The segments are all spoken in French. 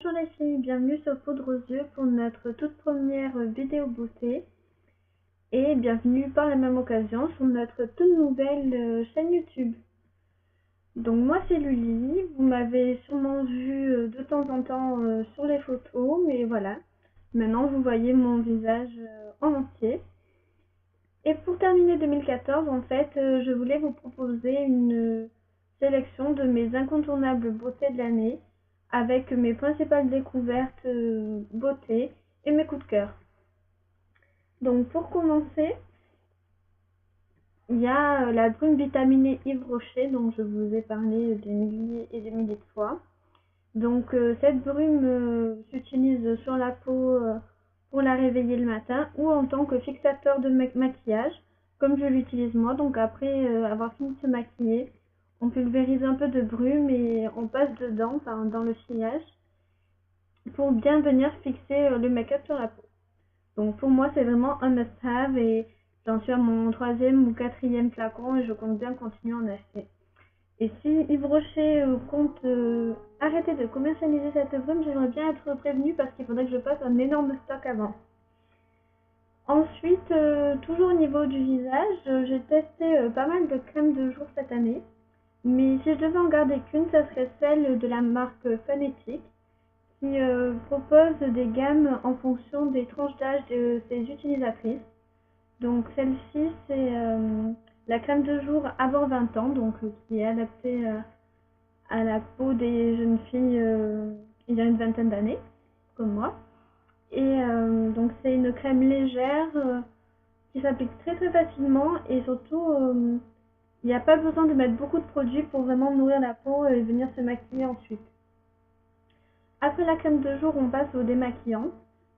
Bonjour les filles, bienvenue sur Poudre aux yeux pour notre toute première vidéo beauté et bienvenue par la même occasion sur notre toute nouvelle chaîne YouTube. Donc moi c'est Luli, vous m'avez sûrement vu de temps en temps sur les photos, mais voilà, maintenant vous voyez mon visage en entier. Et pour terminer 2014, en fait, je voulais vous proposer une sélection de mes incontournables beautés de l'année avec mes principales découvertes beauté et mes coups de cœur. Donc pour commencer, il y a la brume vitaminée Yves Rocher, dont je vous ai parlé des milliers et des milliers de fois. Donc cette brume s'utilise sur la peau pour la réveiller le matin ou en tant que fixateur de maquillage, comme je l'utilise moi. Donc après avoir fini de se maquiller, on pulvérise un peu de brume et on passe dedans, enfin, dans le sillage, pour bien venir fixer le make-up sur la peau. Donc pour moi c'est vraiment un must-have et j'en suis à mon 3e ou 4e flacon et je compte bien continuer à en acheter. Et si Yves Rocher compte arrêter de commercialiser cette brume, j'aimerais bien être prévenue parce qu'il faudrait que je fasse un énorme stock avant. Ensuite, toujours au niveau du visage, j'ai testé pas mal de crèmes de jour cette année. Mais si je devais en garder qu'une, ça serait celle de la marque Phonetic qui propose des gammes en fonction des tranches d'âge de ses utilisatrices. Donc celle-ci, c'est la crème de jour avant 20 ans, donc qui est adaptée à la peau des jeunes filles il y a une vingtaine d'années, comme moi. Et donc c'est une crème légère qui s'applique très très facilement et surtout il n'y a pas besoin de mettre beaucoup de produits pour vraiment nourrir la peau et venir se maquiller ensuite. Après la crème de jour, on passe au démaquillant.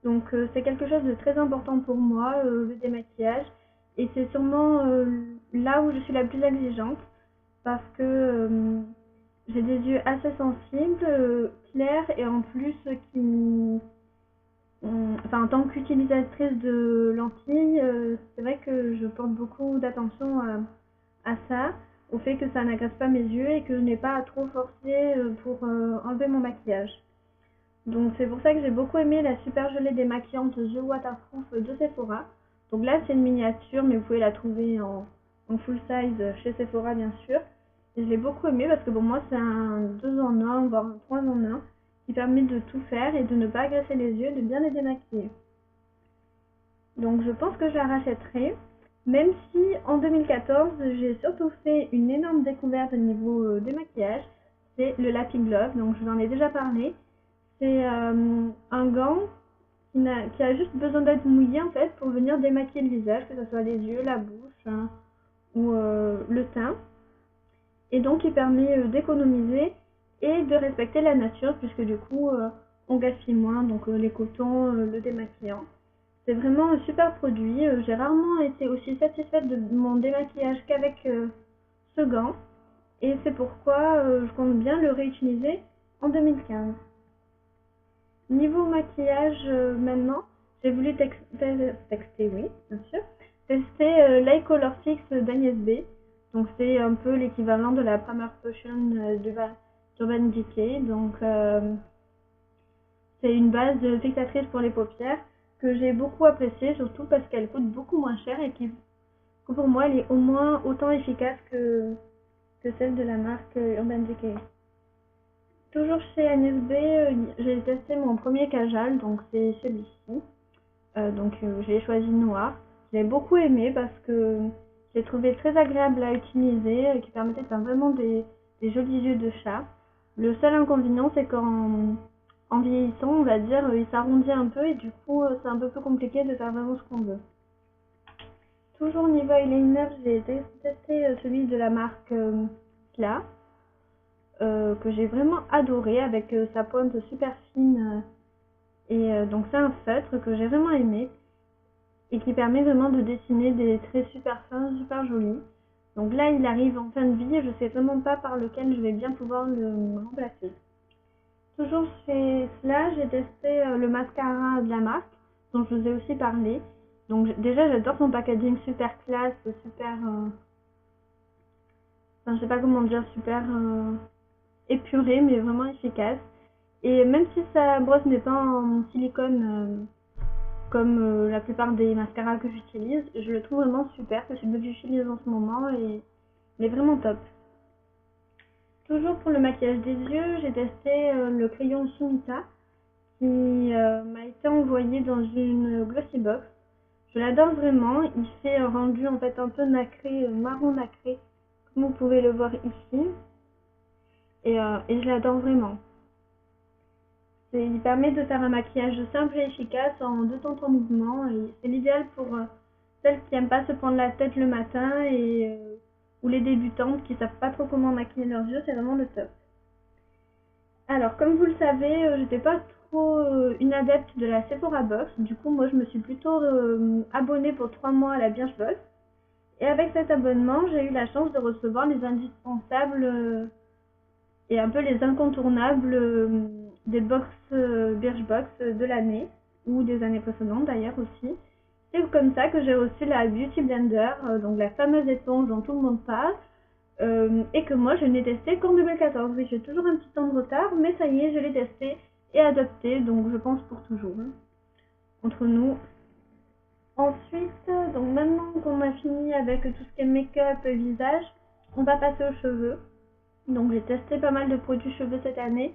Donc c'est quelque chose de très important pour moi, le démaquillage. Et c'est sûrement là où je suis la plus exigeante parce que j'ai des yeux assez sensibles, clairs et en plus enfin, en tant qu'utilisatrice de lentilles, c'est vrai que je porte beaucoup d'attention à ça, au fait que ça n'agresse pas mes yeux et que je n'ai pas à trop forcer pour enlever mon maquillage. Donc c'est pour ça que j'ai beaucoup aimé la super gelée démaquillante The Waterproof de Sephora. Donc là c'est une miniature mais vous pouvez la trouver en full size chez Sephora bien sûr. Et je l'ai beaucoup aimé parce que pour moi c'est un 2 en 1 voire un 3 en 1 qui permet de tout faire et de ne pas agresser les yeux, de bien les démaquiller. Donc je pense que je la rachèterai, même si en 2014 j'ai surtout fait une énorme découverte au niveau démaquillage, c'est le Lappy Glove, donc je vous en ai déjà parlé. C'est un gant qui a juste besoin d'être mouillé en fait pour venir démaquiller le visage, que ce soit les yeux, la bouche ou le teint. Et donc il permet d'économiser et de respecter la nature puisque du coup on gaspille moins, donc les cotons, le démaquillant. C'est vraiment un super produit. J'ai rarement été aussi satisfaite de mon démaquillage qu'avec ce gant. Et c'est pourquoi je compte bien le réutiliser en 2015. Niveau maquillage maintenant, j'ai voulu tester, oui, bien sûr, tester l'Eye Color Fix d'Agnès B. Donc c'est un peu l'équivalent de la Primer Potion d'Urban Decay. Donc c'est une base fixatrice pour les paupières que j'ai beaucoup appréciée, surtout parce qu'elle coûte beaucoup moins cher et que pour moi elle est au moins autant efficace que celle de la marque Urban Decay. Toujours chez Agnès B, j'ai testé mon premier Kajal, donc c'est celui-ci. J'ai choisi noir. Je l'ai beaucoup aimé parce que j'ai trouvé très agréable à utiliser, qui permettait de faire vraiment des jolis yeux de chat. Le seul inconvénient, c'est qu'en vieillissant, on va dire, il s'arrondit un peu et du coup, c'est un peu plus compliqué de faire vraiment ce qu'on veut. Toujours niveau eyeliner, j'ai testé celui de la marque Kla. Que j'ai vraiment adoré avec sa pointe super fine donc c'est un feutre que j'ai vraiment aimé et qui permet vraiment de dessiner des traits super fins, super jolis. Donc là il arrive en fin de vie et je sais vraiment pas par lequel je vais bien pouvoir le remplacer. Toujours chez cela, j'ai testé le mascara de la marque dont je vous ai aussi parlé. Donc déjà j'adore son packaging super classe, super enfin je sais pas comment dire, super épuré mais vraiment efficace. Et même si sa brosse n'est pas en silicone comme la plupart des mascaras que j'utilise, je le trouve vraiment super, c'est celui que j'utilise en ce moment et il est vraiment top. Toujours pour le maquillage des yeux, j'ai testé le crayon Sumita qui m'a été envoyé dans une glossy box. Je l'adore vraiment, il fait un rendu en fait un peu nacré, marron nacré, comme vous pouvez le voir ici, et je l'adore vraiment. Il permet de faire un maquillage simple et efficace en 2 temps 3 mouvements, et c'est l'idéal pour celles qui n'aiment pas se prendre la tête le matin ou les débutantes qui savent pas trop comment maquiller leurs yeux, c'est vraiment le top. Alors, comme vous le savez, j'étais pas trop une adepte de la Sephora Box. Du coup, moi, je me suis plutôt abonnée pour 3 mois à la Birchbox. Et avec cet abonnement, j'ai eu la chance de recevoir les indispensables et un peu les incontournables des box Birchbox de l'année, ou des années précédentes d'ailleurs aussi. C'est comme ça que j'ai reçu la Beauty Blender, donc la fameuse éponge dont tout le monde parle, et que moi je n'ai testé qu'en 2014. Oui, j'ai toujours un petit temps de retard, mais ça y est, je l'ai testé et adopté, donc je pense pour toujours, hein, entre nous. Ensuite, donc maintenant qu'on a fini avec tout ce qui est make-up et visage, on va passer aux cheveux. Donc j'ai testé pas mal de produits cheveux cette année,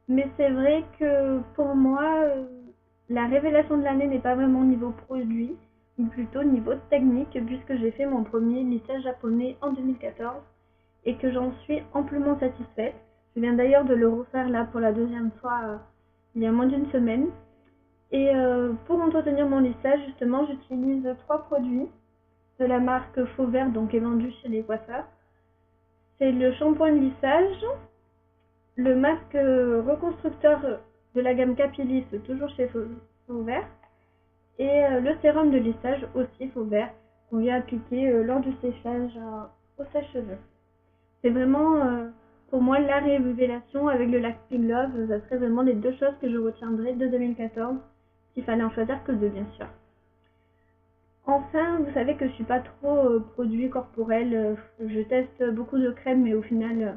mais c'est vrai que pour moi, la révélation de l'année n'est pas vraiment niveau produit, mais plutôt niveau technique, puisque j'ai fait mon premier lissage japonais en 2014 et que j'en suis amplement satisfaite. Je viens d'ailleurs de le refaire là pour la deuxième fois il y a moins d'une semaine. Et pour entretenir mon lissage, justement, j'utilise 3 produits de la marque Faux Vert, donc qui est vendue chez les coiffeurs. C'est le shampoing de lissage, le masque reconstructeur de la gamme Capilis, toujours chez Faux Vert, et le sérum de lissage aussi Faux Vert, qu'on vient appliquer lors du séchage au sèche-cheveux. C'est vraiment pour moi la révélation avec le Lactic Love, ça serait vraiment les 2 choses que je retiendrai de 2014, s'il fallait en choisir que 2 bien sûr. Enfin, vous savez que je suis pas trop produit corporel, je teste beaucoup de crèmes mais au final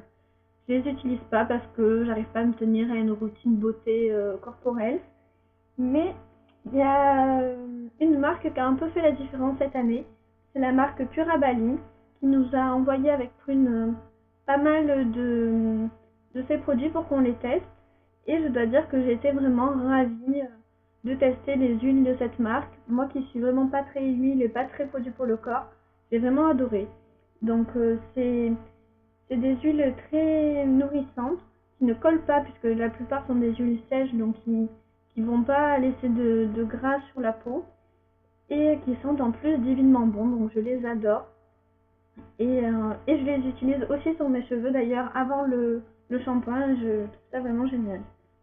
je les utilise pas parce que j'arrive pas à me tenir à une routine beauté corporelle. Mais il y a une marque qui a un peu fait la différence cette année, c'est la marque Pura Bali qui nous a envoyé avec Prune pas mal de ces produits pour qu'on les teste. Et je dois dire que j'ai été vraiment ravie de tester les huiles de cette marque. Moi qui suis vraiment pas très huile et pas très produit pour le corps, j'ai vraiment adoré. Donc c'est des huiles très nourrissantes qui ne collent pas puisque la plupart sont des huiles sèches donc qui vont pas laisser de gras sur la peau et qui sentent en plus divinement bon, donc je les adore. Et je les utilise aussi sur mes cheveux d'ailleurs avant le shampoing, je trouve ça vraiment génial.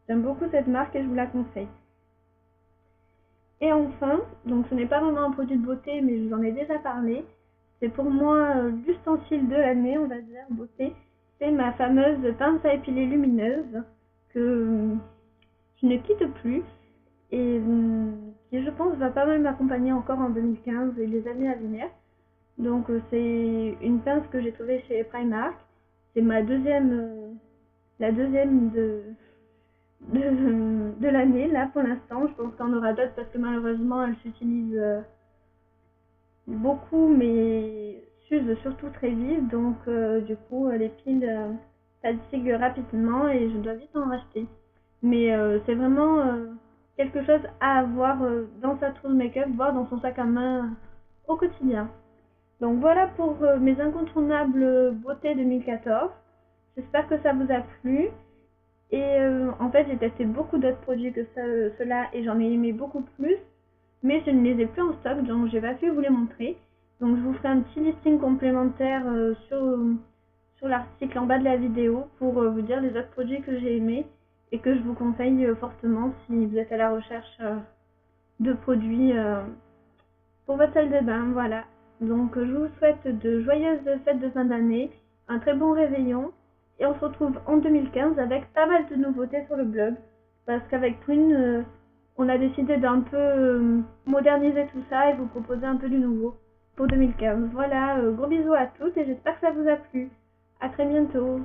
J'aime beaucoup cette marque et je vous la conseille. Et enfin, donc ce n'est pas vraiment un produit de beauté mais je vous en ai déjà parlé, c'est pour moi l'ustensile de l'année, on va dire, beauté, c'est ma fameuse pince à épiler lumineuse que je ne quitte plus et qui je pense va pas mal m'accompagner encore en 2015 et les années à venir. Donc c'est une pince que j'ai trouvée chez Primark. C'est ma la deuxième de l'année là pour l'instant. Je pense qu'on aura d'autres parce que malheureusement elle s'utilise beaucoup mais s'use surtout très vite. Donc du coup les piles fatiguent rapidement et je dois vite en racheter. Mais c'est vraiment quelque chose à avoir dans sa trousse make-up, voire dans son sac à main au quotidien. Donc voilà pour mes incontournables beauté 2014. J'espère que ça vous a plu. Et en fait, j'ai testé beaucoup d'autres produits que cela et j'en ai aimé beaucoup plus. Mais je ne les ai plus en stock, donc j'ai pas pu vous les montrer. Donc je vous ferai un petit listing complémentaire sur l'article en bas de la vidéo pour vous dire les autres produits que j'ai aimés et que je vous conseille fortement si vous êtes à la recherche de produits pour votre salle de bain. Voilà. Donc je vous souhaite de joyeuses fêtes de fin d'année, un très bon réveillon et on se retrouve en 2015 avec pas mal de nouveautés sur le blog parce qu'avec Prune on a décidé d'un peu moderniser tout ça et vous proposer un peu du nouveau pour 2015. Voilà, gros bisous à tous et j'espère que ça vous a plu. À très bientôt.